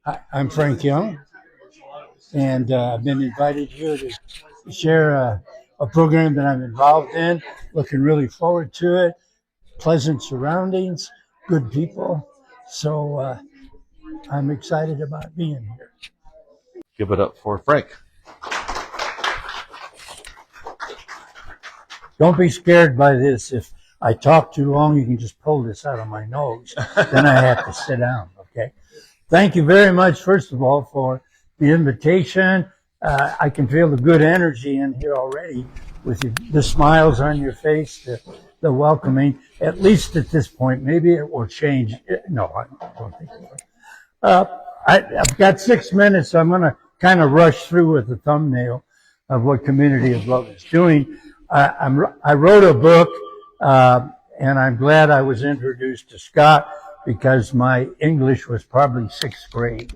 Hi, I'm Frank Young, and I've been invited here to share a program that I'm involved in. Looking really forward to it. Pleasant surroundings, good people. So I'm excited about being here. Give it up for Frank. Don't be scared by this. If I talk too long, you can just pull this out of my nose. Then I have to sit down, okay? Thank you very much, first of all, for the invitation. I can feel the good energy in here already with the smiles on your face, the welcoming, at least at this point. Maybe it will change. No, I don't think it will. I've got 6 minutes, so I'm going to kind of rush through with the thumbnail of what Community of Love is doing. I wrote a book, and I'm glad I was introduced to Scott because my English was probably 6th grade,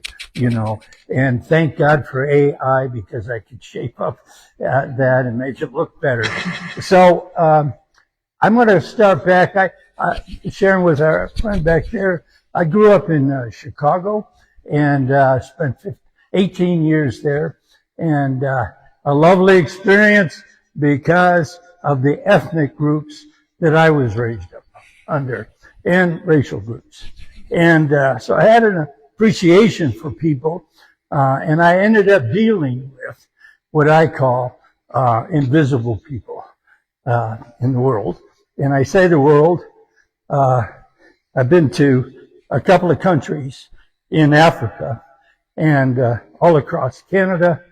and thank God for AI because I could shape up that and make it look better. So I'm going to start back. Sharing with our friend back there, I grew up in Chicago and spent 18 years there, and a lovely experience because of the ethnic groups that I was raised up under and racial groups. And so I had an appreciation for people, and I ended up dealing with what I call invisible people in the world. And I say the world, I've been to a couple of countries in Africa and all across Canada,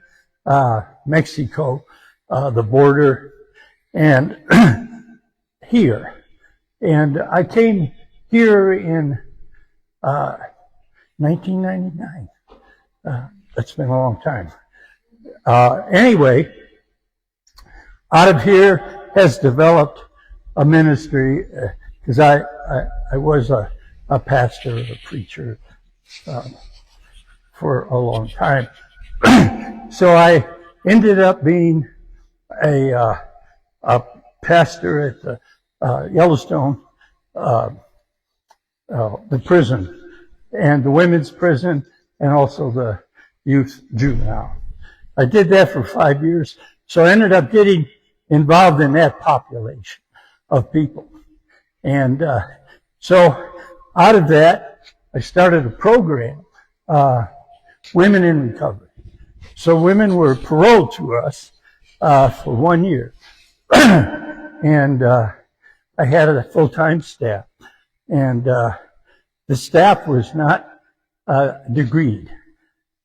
Mexico, the border, and here. And I came here in 1999. That's been a long time. Anyway, out of here has developed a ministry because I was a pastor, a preacher for a long time. So I ended up being a pastor at the Yellowstone, the prison, and the women's prison, and also the youth juvenile. I did that for 5 years, so I ended up getting involved in that population of people. And so out of that, I started a program, Women in Recovery. So women were paroled to us for 1 year. And I had a full-time staff. And the staff was not degreed.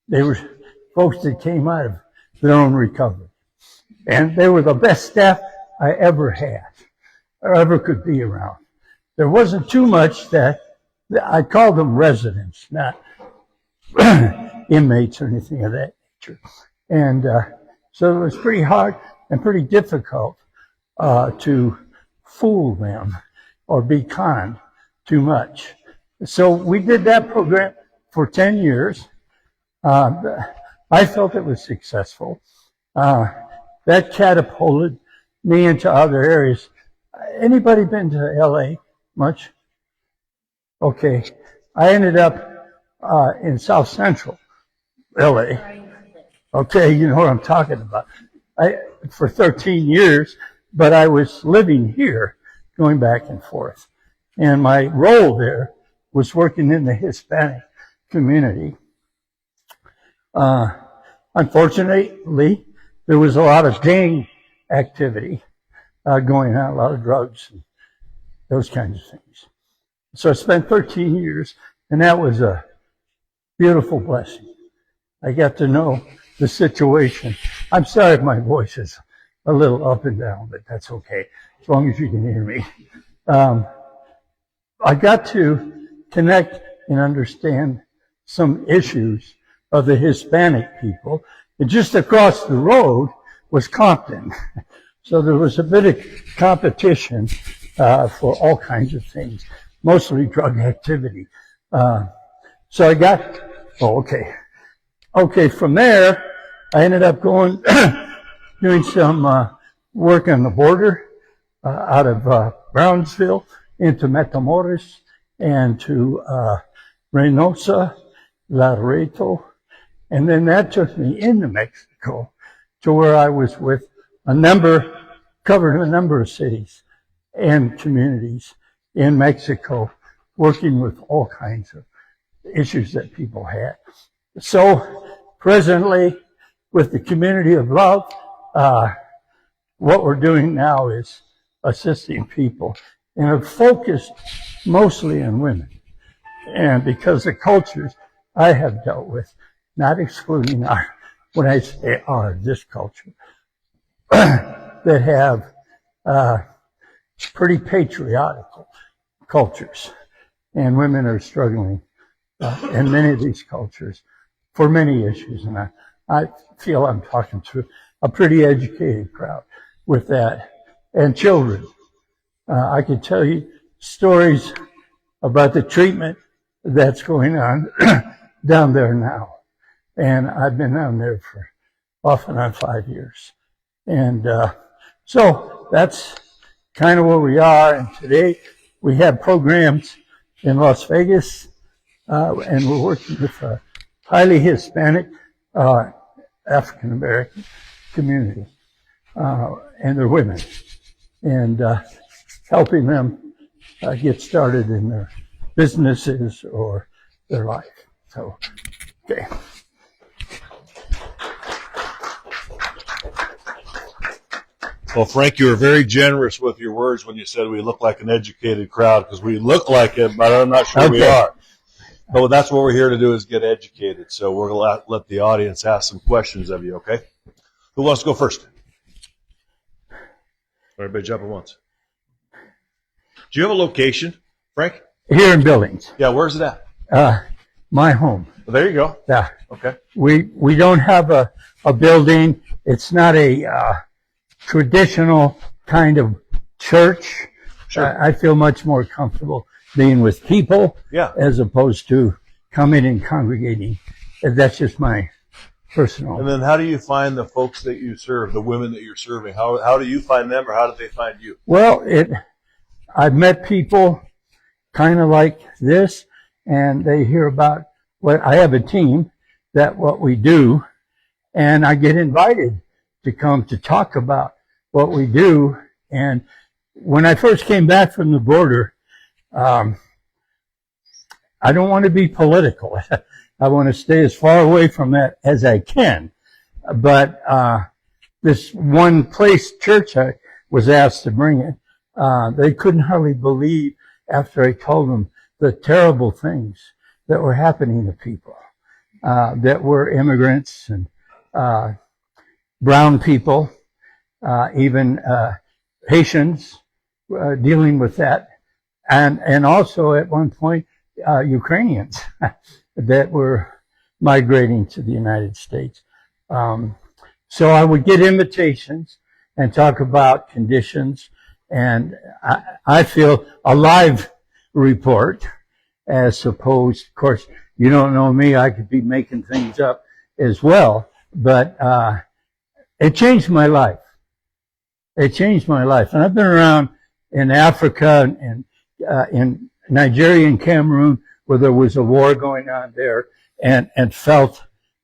They were folks that came out of their own recovery. And they were the best staff I ever had, or ever could be around. There wasn't too much that I called them residents, not inmates or anything of that nature. And so it was pretty hard and pretty difficult to fool them or be conned too much. So we did that program for 10 years. I felt it was successful. That catapulted me into other areas. Anybody been to LA much? Okay. I ended up in South Central LA. Okay, you know what I'm talking about. For 13 years, but I was living here, going back and forth. And my role there was working in the Hispanic community. Unfortunately, there was a lot of gang activity going on, a lot of drugs and those kinds of things. So I spent 13 years, and that was a beautiful blessing. I got to know the situation. I'm sorry if my voice is a little up and down, but that's okay, as long as you can hear me. I got to connect and understand some issues of the Hispanic people. And just across the road was Compton. So there was a bit of competition for all kinds of things, mostly drug activity. So I got, Okay, from there, I ended up going, doing some work on the border out of Brownsville into Matamoros and to Reynosa Laredo, and then that took me into Mexico to where I was with covered a number of cities and communities in Mexico, working with all kinds of issues that people had. So presently, with the community of love, what we're doing now is assisting people, and have focused mostly on women. And because the cultures I have dealt with, not excluding when I say this culture, that have pretty patriotic cultures, and women are struggling in many of these cultures for many issues. And I feel I'm talking to a pretty educated crowd with that. And children. I could tell you stories about the treatment that's going on down there now. And I've been down there for off and on 5 years. And so that's kind of where we are. And today we have programs in Las Vegas, and we're working with a highly Hispanic African American community, and they're women, and helping them get started in their businesses or their life. So, okay. Well, Frank, you were very generous with your words when you said we look like an educated crowd, because we look like it, but I'm not sure we are. But that's what we're here to do, is get educated. So we're going to let the audience ask some questions of you, okay? Who wants to go first? Everybody jump at once. Do you have a location, Frank? Here in Billings. Yeah, where's it at? My home. Well, there you go. Yeah. Okay. We don't have a building. It's not a traditional kind of church. Sure. I feel much more comfortable being with people, yeah, as opposed to coming and congregating. That's just my personal. And then how do you find the folks that you serve, the women that you're serving? How do you find them, or how do they find you? Well, I've met people kind of like this, and they hear about what I have a team what we do, and I get invited to come to talk about what we do. And when I first came back from the border, I don't want to be political. I want to stay as far away from that as I can. But this one place church I was asked to bring it, they couldn't hardly believe after I told them the terrible things that were happening to people that were immigrants and brown people, even Haitians dealing with that, and also at one point Ukrainians that were migrating to the United States. So I would get invitations and talk about conditions, and I feel a live report, as opposed, of course, you don't know me, I could be making things up as well, but it changed my life. It changed my life. And I've been around in Africa and in Nigeria and Cameroon, where there was a war going on there, and felt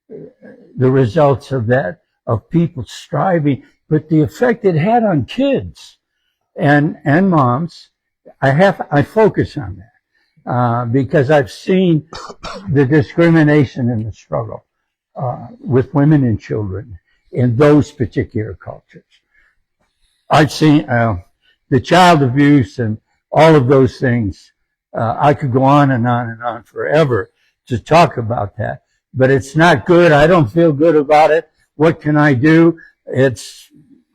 the results of that, of people striving, but the effect it had on kids and moms. I focus on that because I've seen the discrimination and the struggle with women and children in those particular cultures. I've seen the child abuse and all of those things. I could go on and on and on forever to talk about that, but it's not good. I don't feel good about it. What can I do? It's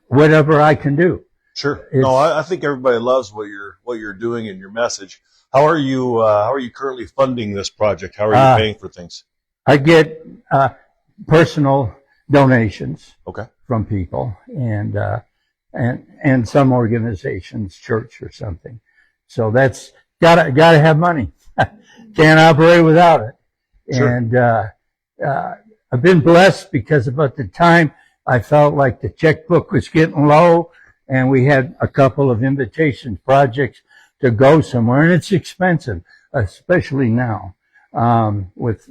whatever I can do. Sure. No, I think everybody loves what you're doing and your message. How are you currently funding this project? How are you paying for things? I get personal donations, okay, from people, and some organizations, church or something. So that's gotta have money. Can't operate without it. Sure. And I've been blessed because about the time I felt like the checkbook was getting low, and we had a couple of invitation projects to go somewhere, and it's expensive, especially now with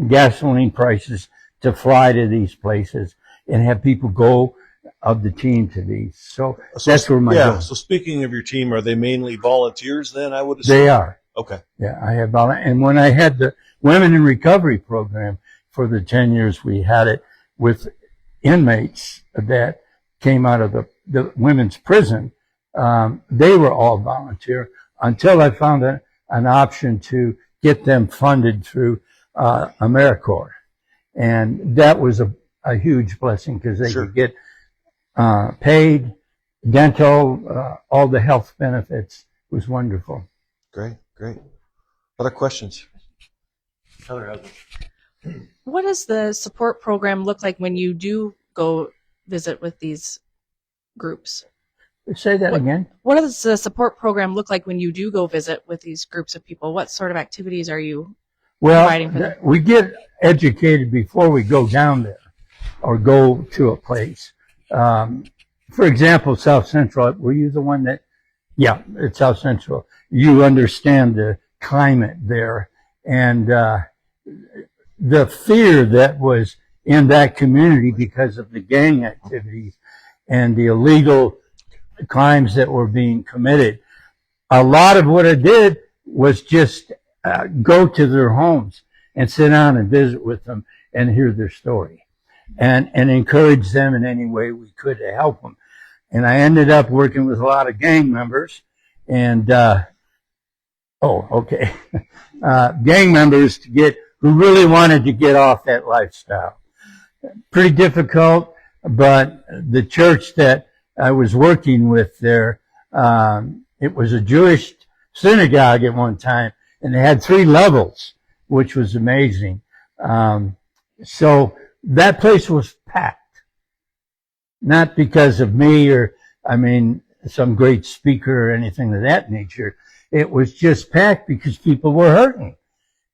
gasoline prices to fly to these places and have people go of the team to these. So that's where my goal. So speaking of your team, are they mainly volunteers then, I would assume? They are. Okay. Yeah, I have, and when I had the Women in Recovery program for the 10 years we had it with inmates that came out of the women's prison, they were all volunteer until I found an option to get them funded through AmeriCorps. And that was a huge blessing because they could get paid, dental, all the health benefits. It was wonderful. Great. Other questions? Heather has one. What does the support program look like when you do go visit with these groups? Say that again. What does the support program look like when you do go visit with these groups of people? What sort of activities are you providing for them? We get educated before we go down there or go to a place. For example, South Central, were you the one that, yeah, it's South Central. You understand the climate there and the fear that was in that community because of the gang activities and the illegal crimes that were being committed. A lot of what I did was just go to their homes and sit down and visit with them and hear their story and encourage them in any way we could to help them. And I ended up working with a lot of gang members and, gang members who really wanted to get off that lifestyle. Pretty difficult, but the church that I was working with there, it was a Jewish synagogue at one time, and they had 3 levels, which was amazing. So that place was packed. Not because of me or, some great speaker or anything of that nature. It was just packed because people were hurting.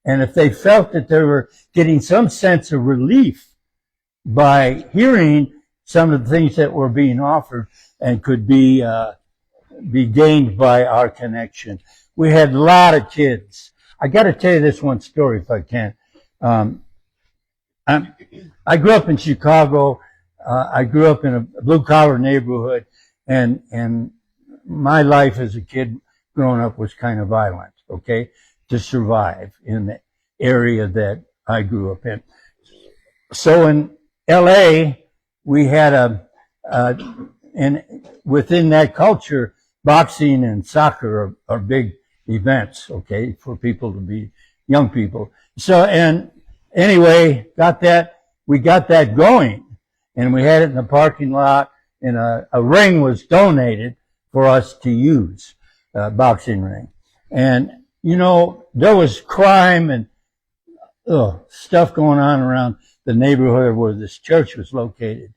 And if they felt that they were getting some sense of relief by hearing some of the things that were being offered and could be gained by our connection. We had a lot of kids. I got to tell you this one story if I can. I grew up in Chicago. I grew up in a blue-collar neighborhood, and my life as a kid growing up was kind of violent, okay, to survive in the area that I grew up in. So in L.A., we had and within that culture, boxing and soccer are big events, okay, for people to be young people. So, and anyway, we got that going, and we had it in the parking lot, and a ring was donated for us to use, boxing ring. And, there was crime and stuff going on around the neighborhood where this church was located.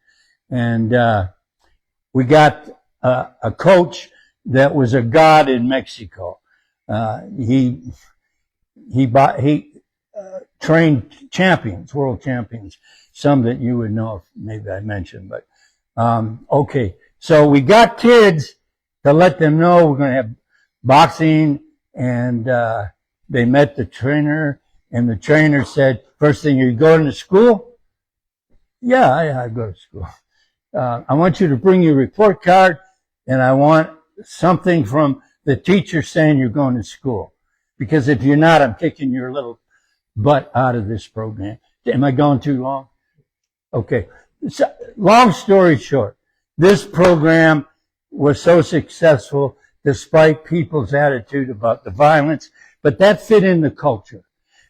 And we got a coach that was a god in Mexico. He trained champions, world champions, some that you would know if maybe I mentioned. But okay, so we got kids to let them know we're going to have boxing, and they met the trainer, and the trainer said, "First thing, are you going to school?" Yeah, I go to school. I want you to bring your report card, and I want something from the teacher saying you're going to school. Because if you're not, I'm kicking your little butt out of this program. Am I going too long? Okay. So, long story short, this program was so successful despite people's attitude about the violence, but that fit in the culture.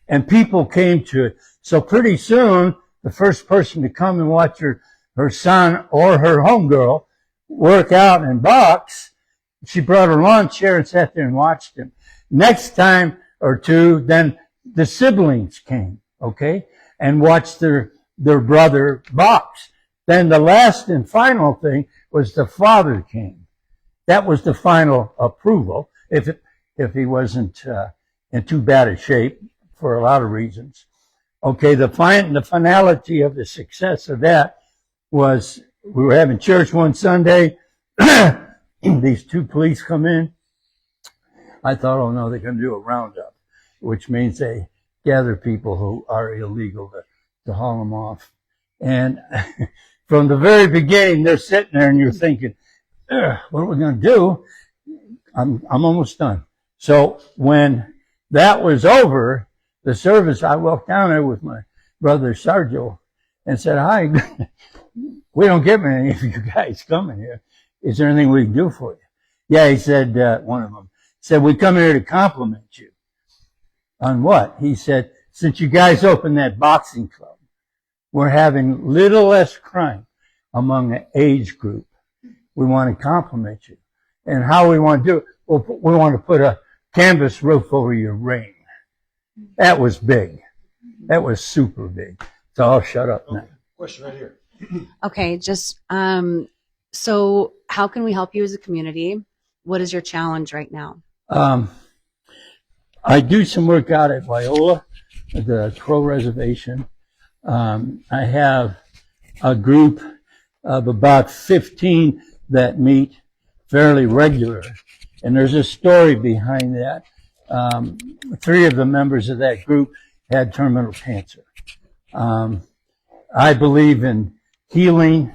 And people came to it. So pretty soon, the first person to come and watch her son or her homegirl work out and box, she brought her lawn chair and sat there and watched him. Next time or two, then the siblings came, okay, and watched their brother box. Then the last and final thing was the father came. That was the final approval, if he wasn't in too bad a shape for a lot of reasons. Okay, the finality of the success of that was we were having church one Sunday. These 2 police come in. I thought, oh no, they're going to do a roundup, which means they gather people who are illegal to haul them off. And from the very beginning, they're sitting there and you're thinking, what are we going to do? I'm almost done. So when that was over, the service, I walked down there with my brother Sergio and said, hi, we don't get many of you guys coming here. Is there anything we can do for you? Yeah, he said, one of them said, we come here to compliment you. On what? He said, since you guys opened that boxing club, we're having little less crime among the age group. We want to compliment you. And how we want to do it? Well, we want to put a canvas roof over your ring. That was big. That was super big. So I'll shut up now. Question right here. Okay, just so how can we help you as a community? What is your challenge right now? I do some work out at Wyola, the Crow Reservation. I have a group of about 15 that meet fairly regular. And there's a story behind that. 3 of the members of that group had terminal cancer. I believe in healing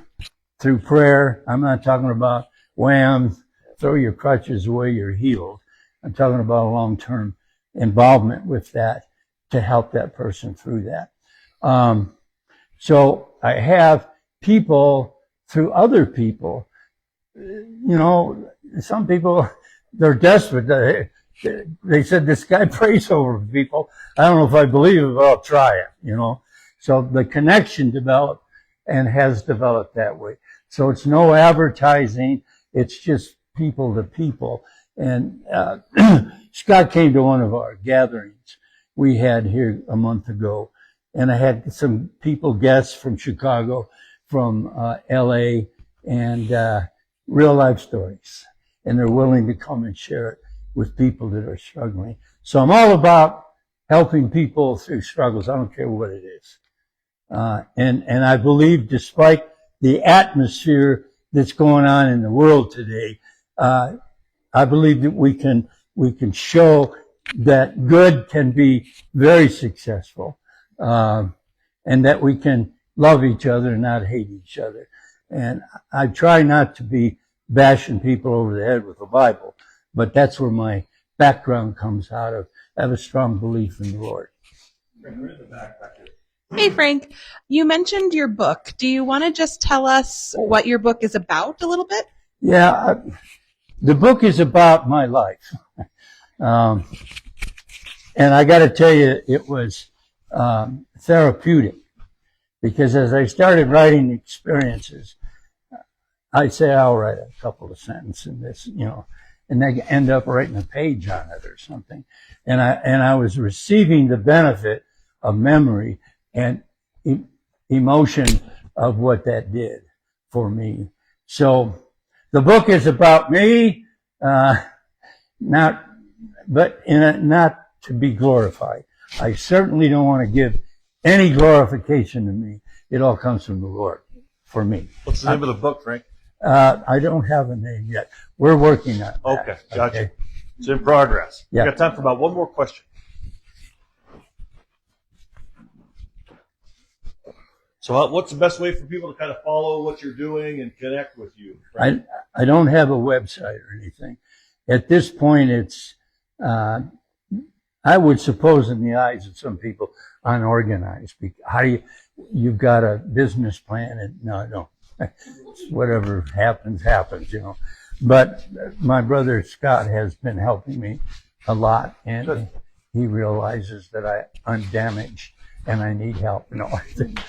through prayer. I'm not talking about wham, throw your crutches away, you're healed. I'm talking about long-term involvement with that to help that person through that. So I have people through other people. You know, some people, they're desperate. They said, this guy prays over people. I don't know if I believe it, but I'll try it, you know. So the connection developed and has developed that way. So it's no advertising. It's just people to people. And Scott came to one of our gatherings we had here a month ago. And I had some people, guests from Chicago, from LA, and real life stories. And they're willing to come and share it with people that are struggling. So I'm all about helping people through struggles. I don't care what it is. And I believe despite the atmosphere that's going on in the world today, I believe that we can show that good can be very successful, and that we can love each other and not hate each other. And I try not to be bashing people over the head with the Bible, but that's where my background comes out of. I have a strong belief in the Lord. Hey, Frank, you mentioned your book. Do you want to just tell us what your book is about a little bit? Yeah, the book is about my life. And I got to tell you, it was therapeutic, because as I started writing experiences, I say I'll write a couple of sentences in this, you know, and they end up writing a page on it or something. And I was receiving the benefit of memory and emotion of what that did for me. So the book is about me, not to be glorified. I certainly don't want to give any glorification to me. It all comes from the Lord for me. What's the name of the book, Frank? I don't have a name yet. We're working on that. Okay, gotcha. Okay. It's in progress. Yeah. We've got time for about one more question. So what's the best way for people to kind of follow what you're doing and connect with you, Frank? I don't have a website or anything. At this point, it's, I would suppose in the eyes of some people, unorganized. How do you've got a business plan? And no, I don't. Whatever happens, you know. But my brother Scott has been helping me a lot, and Good. He realizes that I'm damaged and I need help. No. I think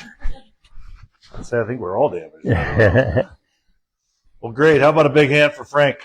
we're all damaged. Yeah. Well, great. How about a big hand for Frank?